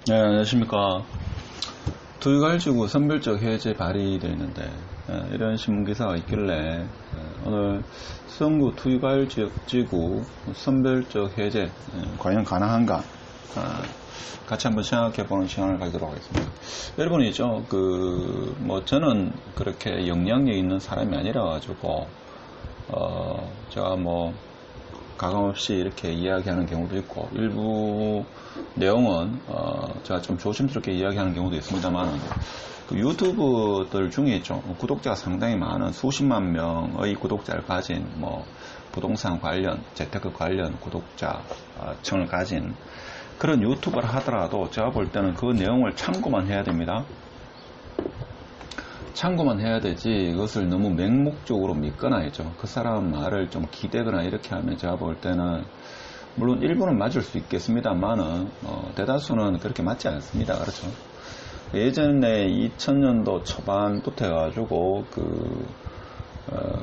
네, 안녕하십니까. 투유가일지구 선별적 해제 발의되어 있는데 이런 신문기사가 있길래 오늘 수성구 투유가일지구 선별적 해제 과연 가능한가 같이 한번 생각해보는 시간을 가지도록 하겠습니다. 여러분이 있죠, 저는 그렇게 영향력 있는 사람이 아니라 가지고 제가 가감없이 이렇게 이야기하는 경우도 있고, 일부 내용은 제가 좀 조심스럽게 이야기하는 경우도 있습니다만, 유튜브들 중에 있죠, 구독자가 상당히 많은 수십만 명의 구독자를 가진 부동산 관련, 재테크 관련 구독자층을 가진 그런 유튜버를 하더라도 제가 볼 때는 그 내용을 참고만 해야 됩니다. 참고만 해야 되지, 이것을 너무 맹목적으로 믿거나 했죠. 그 사람 말을 좀 기대거나 이렇게 하면 제가 볼 때는, 물론 일부는 맞을 수 있겠습니다만은, 대다수는 그렇게 맞지 않습니다. 그렇죠. 예전에 2000년도 초반부터 해가지고,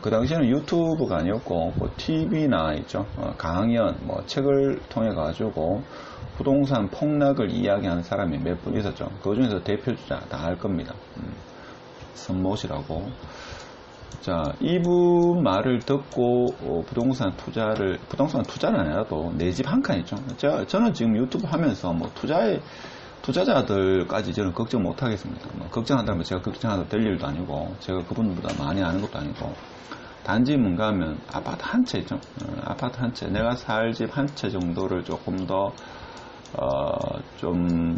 그 당시에는 유튜브가 아니었고, TV나 있죠. 강연, 책을 통해가지고, 부동산 폭락을 이야기하는 사람이 몇 분 있었죠. 그 중에서 대표주자 다 알 겁니다. 선못이라고. 자, 이분 말을 듣고 부동산 투자는 아니라도 내 집 한 칸 있죠. 저는 지금 유튜브 하면서 투자자들까지 저는 걱정 못 하겠습니다. 걱정한다면 제가 걱정하도 될 일도 아니고, 제가 그분보다 많이 아는 것도 아니고, 단지 뭔가 하면 아파트 한 채 있죠. 아파트 한 채, 내가 살 집 한 채 정도를 조금 더 좀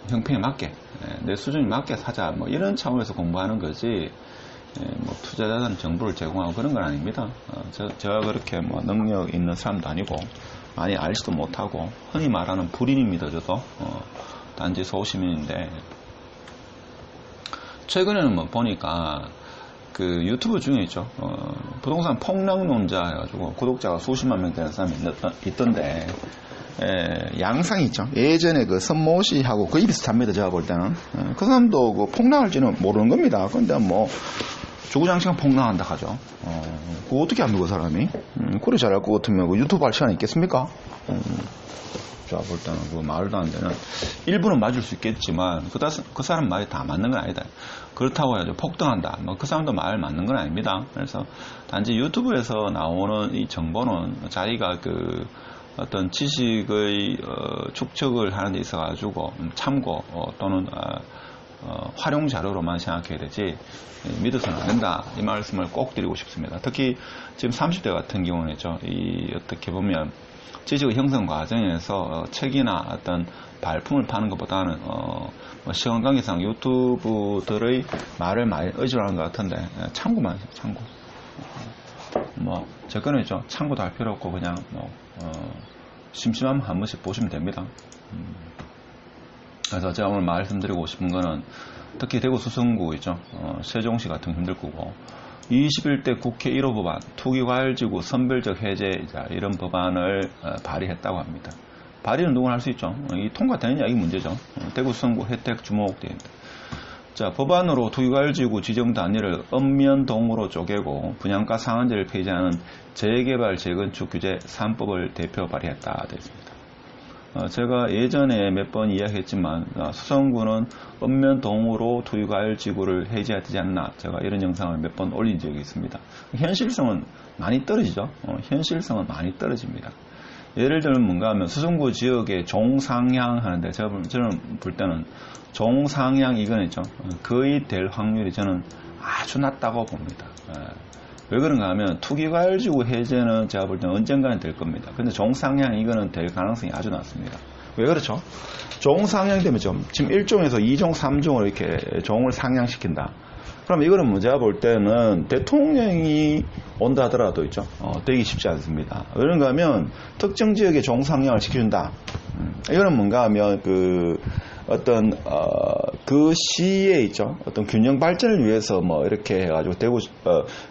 형평에 맞게, 내 수준에 맞게 사자, 이런 차원에서 공부하는 거지, 투자자들은 정보를 제공하고 그런 건 아닙니다. 제가 그렇게 능력 있는 사람도 아니고, 많이 알지도 못하고, 흔히 말하는 불인입니다, 저도. 단지 소시민인데, 최근에는 보니까, 유튜브 중에 있죠, 부동산 폭락론자 해가지고, 구독자가 수십만 명 되는 사람이 있던데, 양상이 있죠. 예전에 선모씨하고 거의 비슷합니다. 제가 볼 때는. 그 사람도 폭락할지는 모르는 겁니다. 근데 주구장창 폭락한다 하죠. 그거 어떻게 합니까, 그 사람이? 그래 잘할 것 같으면 유튜브 할 시간 있겠습니까? 제가 볼 때는 말도 안 되는, 일부는 맞을 수 있겠지만, 그 사람 말이 다 맞는 건 아니다. 그렇다고 해서 폭등한다. 그 사람도 말 맞는 건 아닙니다. 그래서 단지 유튜브에서 나오는 이 정보는 자기가 어떤 지식의 축적을 하는 데 있어 가지고 참고 또는 활용 자료로만 생각해야 되지 믿어서는 안 된다, 이 말씀을 꼭 드리고 싶습니다. 특히 지금 30대 같은 경우는죠, 어떻게 보면 지식의 형성 과정에서 책이나 어떤 발품을 파는 것보다는 시간 관계상 유튜브들의 말을 많이 의존하는 것 같은데, 참고만 하세요. 참고. 제 거는 있죠, 참고도 할 필요 없고 그냥 심심하면 한 번씩 보시면 됩니다. 그래서 제가 오늘 말씀드리고 싶은 거는, 특히 대구 수성구 있죠, 세종시 같은 거 힘들 거고, 21대 국회 1호 법안 투기과열지구 선별적 해제, 이런 법안을 발의했다고 합니다. 발의는 누구나 할 수 있죠. 이 통과되느냐, 이 문제죠. 대구 수성구 혜택 주목대입니다. 자, 법안으로 투기과열지구 지정 단위를 읍면동으로 쪼개고 분양가 상한제를 폐지하는 재개발 재건축 규제 3법을 대표 발의했다 되어 있습니다. 제가 예전에 몇 번 이야기했지만, 수성구는 읍면동으로 투기과열지구를 해제해야 되지 않나, 제가 이런 영상을 몇 번 올린 적이 있습니다. 현실성은 많이 떨어지죠. 현실성은 많이 떨어집니다. 예를 들면 뭔가 하면, 수성구 지역에 종상향 하는데, 저는 볼 때는 종상향 이거는 있죠, 거의 될 확률이 저는 아주 낮다고 봅니다. 왜 그런가 하면, 투기과열지구 해제는 제가 볼 때는 언젠가는 될 겁니다. 근데 종상향 이거는 될 가능성이 아주 낮습니다. 왜 그렇죠? 종상향 되면 지금 1종에서 2종, 3종으로 이렇게 종을 상향시킨다. 그럼 이거는 제가 볼 때는 대통령이 온다 하더라도 있죠, 되기 쉽지 않습니다. 그런가 하면 특정 지역에 종상향을 시켜준다. 이거는 뭔가 하면 어떤 그 시에 있죠, 어떤 균형 발전을 위해서 이렇게 해가지고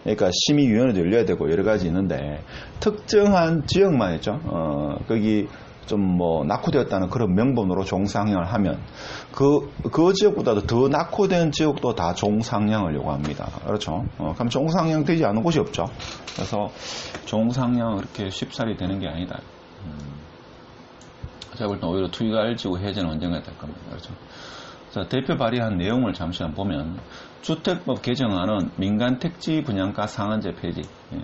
그러니까 심의위원회도 열려야 되고 여러 가지 있는데, 특정한 지역만 있죠, 거기 좀 낙후되었다는 그런 명분으로 종상향을 하면 그 지역보다도 더 낙후된 지역도 다 종상향을 요구합니다. 그렇죠? 그럼 종상향 되지 않은 곳이 없죠. 그래서 종상향 그렇게 쉽사리 되는 게 아니다. 제가 볼 때 오히려 투기가 일지고 해제는 언젠가 될 겁니다. 그렇죠. 자, 대표 발의한 내용을 잠시 한번 보면 주택법 개정안은 민간 택지 분양가 상한제 폐지,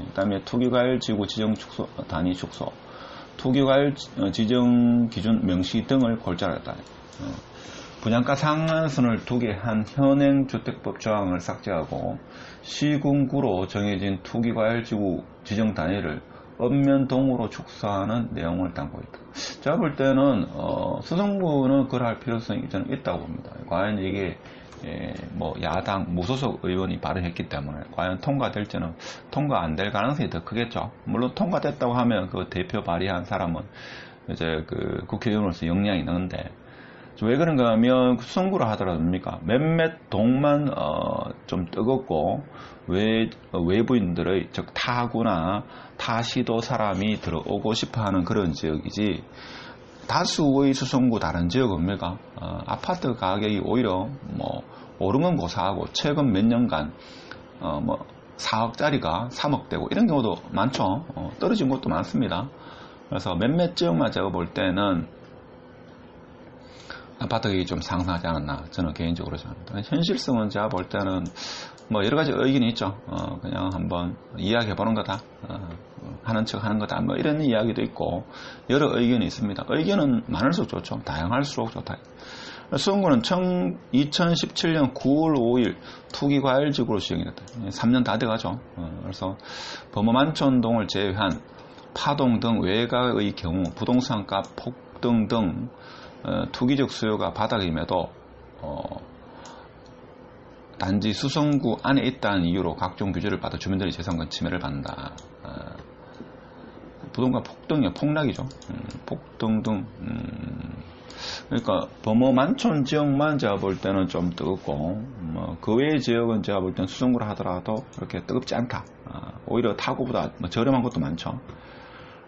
그다음에 투기과열 지구 지정 축소 단위 축소, 투기과열 지정 기준 명시 등을 골자했다. 분양가 상한선을 두게 한 현행 주택법 조항을 삭제하고 시군구로 정해진 투기과열 지구 지정 단위를 읍면동으로 축소하는 내용을 담고 있다. 제가 볼 때는 수성구는 그럴 필요성이 저는 있다고 봅니다. 과연 이게 뭐 야당 무소속 의원이 발의했기 때문에 과연 통과될지는 통과 안 될 가능성이 더 크겠죠. 물론 통과됐다고 하면 그 대표 발의한 사람은 이제 그 국회의원으로서 역량이 있는데 왜 그런가 하면 수성구를 하더라도 뭡니까? 몇몇 동만 좀 뜨겁고 외부인들의 즉 타구나 타시도 사람이 들어오고 싶어하는 그런 지역이지 다수의 수성구 다른 지역은 뭡니까? 아파트 가격이 오히려 뭐 오르면 고사하고 최근 몇 년간 뭐 4억짜리가 3억 되고 이런 경우도 많죠. 떨어진 것도 많습니다. 그래서 몇몇 지역만 제가 볼 때는 아파트 가격이 좀 상승하지 않았나 저는 개인적으로 생각합니다. 현실성은 제가 볼 때는 뭐 여러 가지 의견이 있죠. 그냥 한번 이야기해 보는 거다. 하는 척 하는 거다. 뭐 이런 이야기도 있고 여러 의견이 있습니다. 의견은 많을수록 좋죠. 다양할수록 좋다. 수성구는 2017년 9월 5일 투기과열지구로 지정이 됐다. 3년 다 돼가죠. 그래서 범어만촌동을 제외한 파동 등 외곽의 경우 부동산값 폭등 등 투기적 수요가 바닥임에도 단지 수성구 안에 있다는 이유로 각종 규제를 받아 주민들의 재산권 침해를 받는다. 부동산 폭등이요, 폭락이죠. 폭등 등 그러니까 범어만촌 지역만 제가 볼 때는 좀 뜨겁고 그 외의 지역은 제가 볼 때는 수성구를 하더라도 그렇게 뜨겁지 않다. 오히려 타구보다 저렴한 것도 많죠.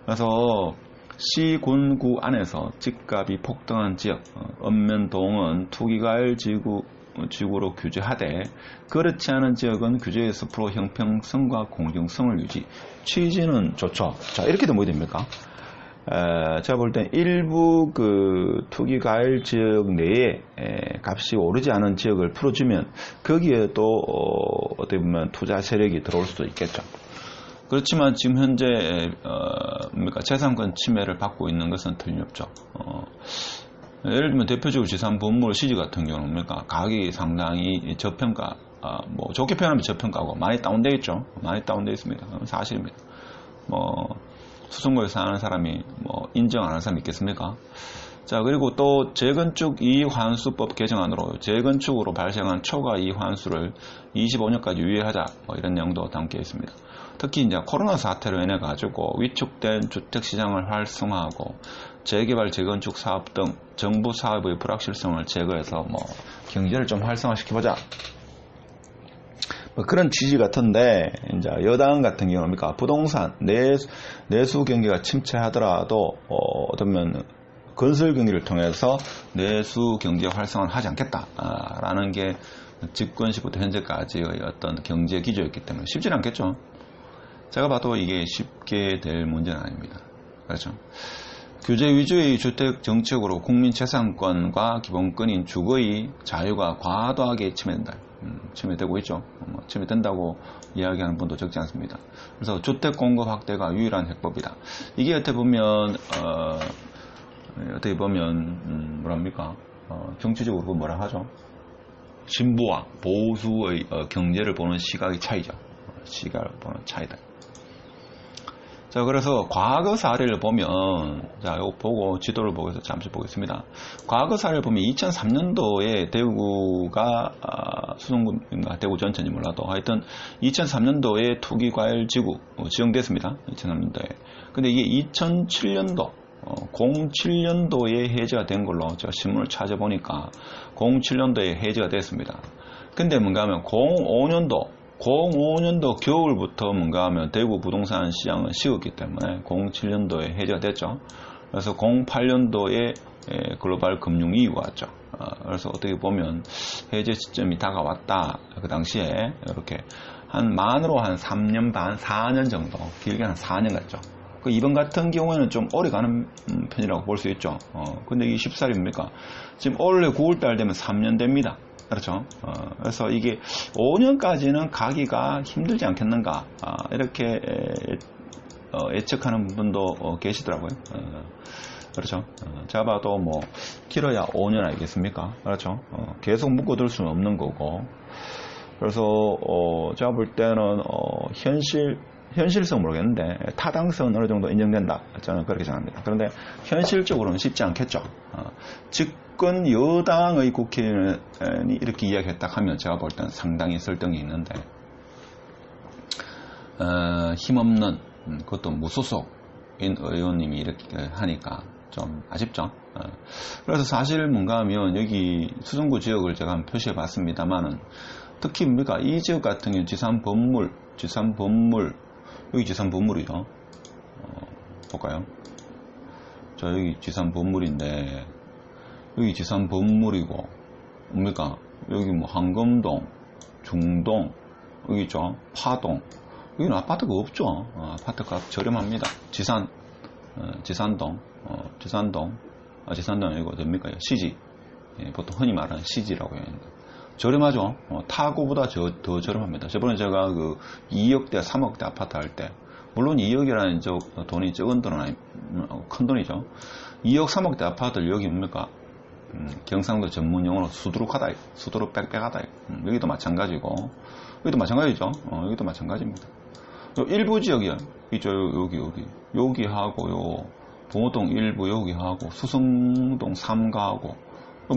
그래서 시군구 안에서 집값이 폭등한 지역, 읍면동은 투기과열 지구로 규제하되 그렇지 않은 지역은 규제에서 프로 형평성과 공정성을 유지. 취지는 좋죠. 자, 이렇게 되면 뭐 됩니까? 제가 볼 땐 일부 그 투기과열 지역 내에 값이 오르지 않은 지역을 풀어주면 거기에 또 어떻게 보면 투자 세력이 들어올 수도 있겠죠. 그렇지만 지금 현재 재산권 침해를 받고 있는 것은 틀림없죠. 예를 들면 대표적으로 지산 건물 시지 같은 경우는 뭡니까? 가격이 상당히 저평가, 뭐 좋게 표현하면 저평가고 많이 다운되어 있죠. 많이 다운되어 있습니다. 사실입니다. 뭐 수성구에 사는 사람이 뭐 인정 안 하는 사람이 있겠습니까? 자, 그리고 또 재건축 이익환수법 개정안으로 재건축으로 발생한 초과 이익환수를 25년까지 유예하자, 뭐 이런 내용도 담겨 있습니다. 특히 이제 코로나 사태로 인해 가지고 위축된 주택 시장을 활성화하고 재개발, 재건축 사업 등 정부 사업의 불확실성을 제거해서 뭐 경제를 좀 활성화시켜보자. 뭐 그런 취지 같은데 이제 여당 같은 경우는 부동산 내수 경기가 침체하더라도 어쩌면 건설 경기를 통해서 내수 경제 활성화를 하지 않겠다라는 게 집권 시부터 현재까지의 어떤 경제 기조였기 때문에 쉽지는 않겠죠. 제가 봐도 이게 쉽게 될 문제는 아닙니다. 그렇죠. 규제 위주의 주택 정책으로 국민 재산권과 기본권인 주거의 자유가 과도하게 침해된다. 침해되고 있죠. 침해된다고 이야기하는 분도 적지 않습니다. 그래서 주택 공급 확대가 유일한 해법이다. 이게 어떻게 보면 뭐랍니까? 정치적으로 뭐라 하죠? 진보와 보수의 경제를 보는 시각의 차이죠. 시각을 보는 차이다. 자, 그래서 과거 사례를 보면, 자, 이거 보고 지도를 보고서 잠시 보겠습니다. 과거 사례를 보면 2003년도에 대구가 수성구인가 대구 전체인지 몰라도 하여튼 2003년도에 투기과열 지구 지정됐습니다. 2003년도에. 근데 이게 2007년도 07년도에 해제가 된 걸로 제가 신문을 찾아보니까 07년도에 해제가 됐습니다. 근데 뭔가 하면 05년도 겨울부터 뭔가 하면 대구 부동산 시장은 식었기 때문에 07년도에 해제가 됐죠. 그래서 08년도에 글로벌 금융위기가 왔죠. 그래서 어떻게 보면 해제 시점이 다가왔다. 그 당시에 이렇게 만으로 한 3년 반, 4년 정도, 길게 한 4년 갔죠. 그 이번 같은 경우에는 좀 오래 가는 편이라고 볼 수 있죠. 근데 이게 14일입니까? 지금 올해 9월달 되면 3년 됩니다. 그렇죠. 그래서 이게 5년까지는 가기가 힘들지 않겠는가, 이렇게 예측하는 분도 계시더라고요. 그렇죠. 제가 봐도 뭐 길어야 5년 아니겠습니까? 그렇죠. 계속 묶어둘 수는 없는 거고. 그래서 제가 볼 때는 현실성 모르겠는데 타당성은 어느 정도 인정된다, 저는 그렇게 생각합니다. 그런데 현실적으로는 쉽지 않겠죠. 집권 여당의 국회의원이 이렇게 이야기했다 하면 제가 볼 때는 상당히 설득이 있는데, 힘없는, 그것도 무소속인 의원님이 이렇게 하니까 좀 아쉽죠. 그래서 사실 뭔가 하면 여기 수성구 지역을 제가 한번 표시해 봤습니다만은, 특히 뭡니까, 이 지역 같은 경우는 지산범물, 여기 지산범물이죠. 볼까요? 자, 여기 지산범물인데, 여기 지산범물이고, 뭡니까, 여기 뭐 한검동, 중동, 여기 있죠, 파동. 여기는 아파트가 없죠. 아파트값 저렴합니다. 지산동, 지산동 아니고 됩니까? 시지. 보통 흔히 말하는 시지라고 해야 합니다. 저렴하죠. 타구보다 더 저렴합니다. 저번에 제가 그 2억대, 3억대 아파트 할 때, 물론 2억이라는 돈이 적은 돈은 아니, 큰 돈이죠. 2억, 3억대 아파트를 여기 뭡니까? 경상도 전문용어로 수두룩하다, 수두룩 빽빽하다. 여기도 마찬가지고, 여기도 마찬가지죠. 여기도 마찬가지입니다. 일부 지역이요. 있죠. 여기하고, 봉오동 일부 여기하고, 수성동 3가하고,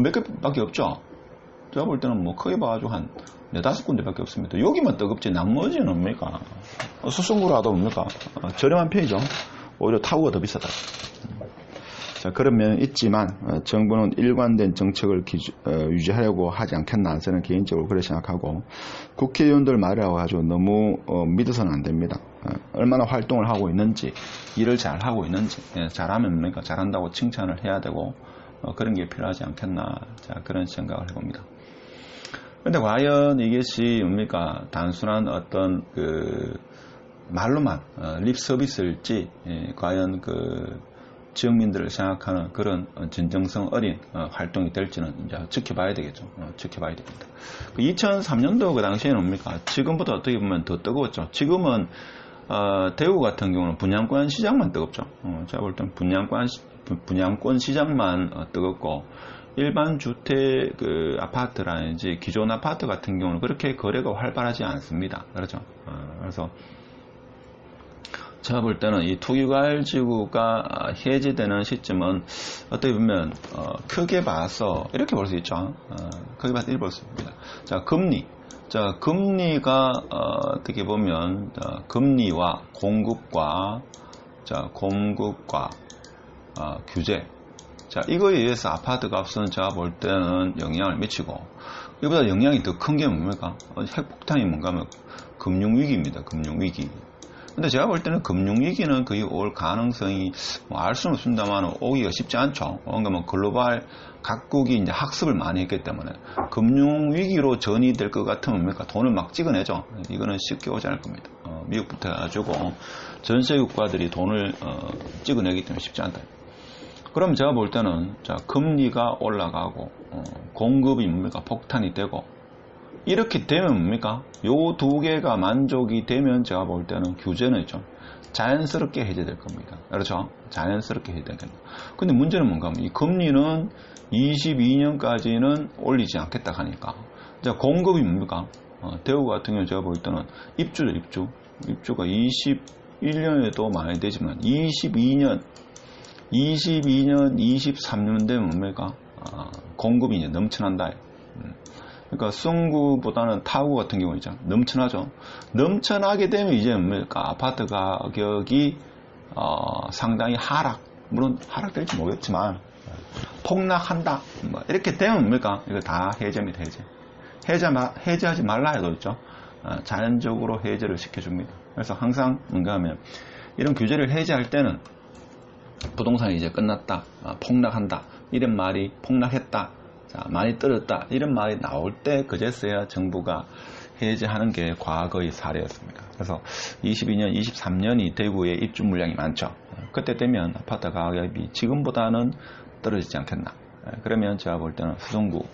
몇 개밖에 없죠. 제가 볼 때는 뭐 크게 봐가지고 한 4-5군데 밖에 없습니다. 여기만 뜨겁지 나머지는 뭡니까? 수성구라도 뭡니까? 저렴한 편이죠. 오히려 타구가 더 비싸다. 자, 그런 면은 있지만 정부는 일관된 정책을 유지하려고 하지 않겠나, 저는 개인적으로 그렇게 생각하고, 국회의원들 말이라고 가지고 너무 믿어서는 안 됩니다. 얼마나 활동을 하고 있는지, 일을 잘 하고 있는지, 잘하면 뭡니까? 잘한다고 칭찬을 해야 되고, 그런 게 필요하지 않겠나, 자, 그런 생각을 해봅니다. 근데 과연 이것이 뭡니까? 단순한 어떤 말로만 립 서비스일지, 과연 지역민들을 생각하는 그런 진정성 어린 활동이 될지는 이제 지켜봐야 되겠죠. 지켜봐야 됩니다. 2003년도 그 당시에는 뭡니까? 지금보다 어떻게 보면 더 뜨거웠죠. 지금은 대구 같은 경우는 분양권 시장만 뜨겁죠. 제가 볼 때는 분양권 시장만 뜨겁고, 일반 주택 아파트라든지 기존 아파트 같은 경우는 그렇게 거래가 활발하지 않습니다. 그렇죠. 그래서 제가 볼 때는 이 투기과열지구가 해제되는 시점은 어떻게 보면 크게 봐서 이렇게 볼 수 있죠. 크게 봐서 이렇게 볼 수 있습니다. 자, 금리. 자, 금리가 어떻게 보면 금리와 공급과 규제. 자, 이거에 의해서 아파트 값은 제가 볼 때는 영향을 미치고, 이보다 영향이 더 큰 게 뭡니까? 핵폭탄이 뭔가 하면 금융위기입니다. 금융위기. 근데 제가 볼 때는 금융위기는 거의 올 가능성이 알 수는 없습니다만 오기가 쉽지 않죠. 뭔가 뭐 글로벌 각국이 이제 학습을 많이 했기 때문에 금융위기로 전이될 것 같으면 뭡니까? 돈을 막 찍어내죠. 이거는 쉽게 오지 않을 겁니다. 미국부터 해가지고 전 세계 국가들이 돈을 찍어내기 때문에 쉽지 않다. 그럼 제가 볼 때는, 자, 금리가 올라가고, 공급이 뭡니까? 폭탄이 되고, 이렇게 되면 뭡니까? 요 두 개가 만족이 되면 제가 볼 때는 규제는 있죠. 자연스럽게 해제될 겁니다. 그렇죠? 자연스럽게 해제될 겁니다. 근데 문제는 뭔가 하면 이 금리는 22년까지는 올리지 않겠다 하니까. 자, 공급이 뭡니까? 대구 같은 경우 제가 볼 때는 입주가 21년에도 많이 되지만 22년, 23년 되면 뭡니까? 공급이 이제 넘쳐난다. 그러니까 수성구보다는 타구 같은 경우 있죠. 넘쳐나죠. 넘쳐나게 되면 이제 뭡니까? 아파트 가격이 상당히 물론 하락될지 모르겠지만 폭락한다. 뭐 이렇게 되면 뭡니까? 이거 다 해제입니다. 해제하지 말라 해도 있죠. 자연적으로 해제를 시켜줍니다. 그래서 항상 뭔가 하면 이런 규제를 해제할 때는 부동산이 이제 끝났다, 폭락한다, 이런 말이 폭락했다, 자, 많이 떨어졌다, 이런 말이 나올 때 그제서야 정부가 해제하는 게 과거의 사례였습니다. 그래서 22년, 23년이 대구에 입주 물량이 많죠. 그때 되면 아파트 가격이 지금보다는 떨어지지 않겠나. 그러면 제가 볼 때는 수성구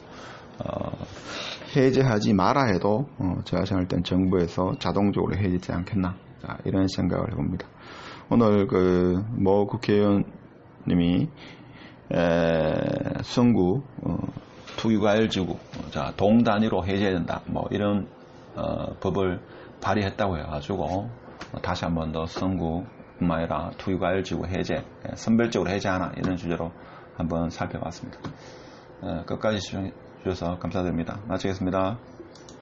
해제하지 마라 해도 제가 생각할 땐 정부에서 자동적으로 해제하지 않겠나. 자, 이런 생각을 해봅니다. 오늘 모 국회의원님이 수성구 투기과열지구 동 단위로 해제해야 된다. 뭐 이런 법을 발의했다고 해가지고 다시 한번 더 수성구뿐만 아니라 투기과열지구 해제, 선별적으로 해제하나 이런 주제로 한번 살펴봤습니다. 끝까지 시청해 주셔서 감사드립니다. 마치겠습니다.